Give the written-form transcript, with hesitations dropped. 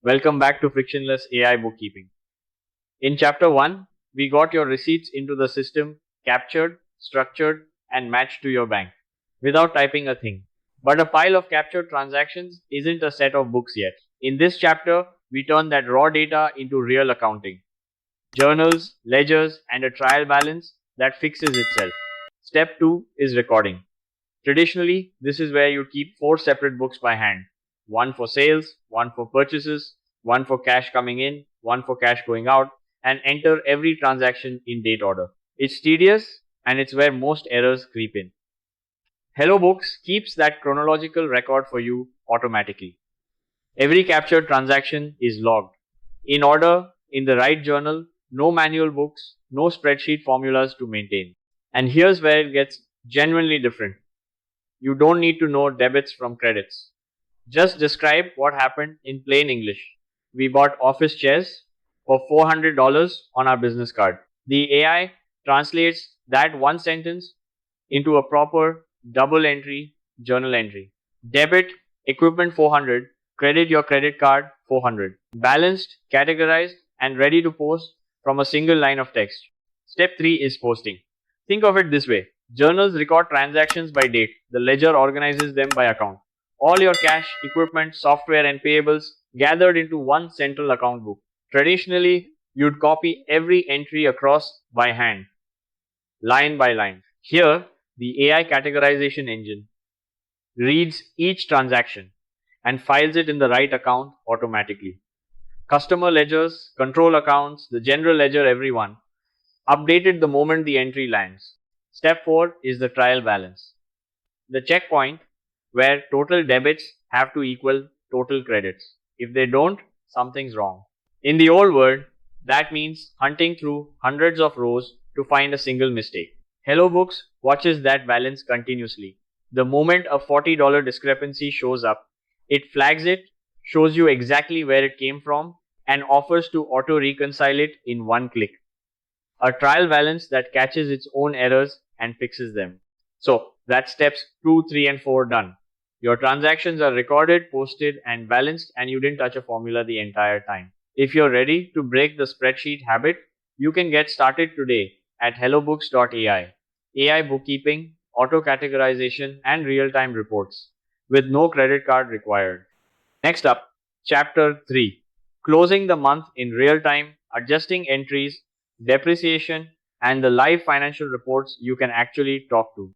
Welcome back to Frictionless AI Bookkeeping. In Chapter 1, we got your receipts into the system, captured, structured, and matched to your bank without typing a thing. But a pile of captured transactions isn't a set of books yet. In this chapter, we turn that raw data into real accounting, journals, ledgers, and a trial balance that fixes itself. Step 2 is recording. Traditionally, this is where you keep 4 separate books by hand. One for sales, one for purchases, one for cash coming in, one for cash going out, and enter every transaction in date order. It's tedious and it's where most errors creep in. HelloBooks keeps that chronological record for you automatically. Every captured transaction is logged in order in the right journal, no manual books, no spreadsheet formulas to maintain. And here's where it gets genuinely different. You don't need to know debits from credits. Just describe what happened in plain English. We bought office chairs for $400 on our business card. The AI translates that one sentence into a proper double entry journal entry. Debit equipment 400, credit your credit card 400. Balanced, categorized, and ready to post from a single line of text. Step 3 is posting. Think of it this way. Journals record transactions by date. The ledger organizes them by account. All your cash, equipment, software, and payables gathered into one central account book. Traditionally, you'd copy every entry across by hand, line by line. Here, the AI categorization engine reads each transaction and files it in the right account automatically. Customer ledgers, control accounts, the general ledger, everyone, updated the moment the entry lands. Step 4 is the trial balance. The checkpoint where total debits have to equal total credits. If they don't, something's wrong. In the old world, that means hunting through hundreds of rows to find a single mistake. HelloBooks watches that balance continuously. The moment a $40 discrepancy shows up, it flags it, shows you exactly where it came from, and offers to auto-reconcile it in one click. A trial balance that catches its own errors and fixes them. So that's steps 2, 3, and 4 done. Your transactions are recorded, posted, and balanced, and you didn't touch a formula the entire time. If you're ready to break the spreadsheet habit, you can get started today at HelloBooks.ai. AI bookkeeping, auto-categorization, and real-time reports with no credit card required. Next up, Chapter 3. Closing the month in real time, adjusting entries, depreciation, and the live financial reports you can actually talk to.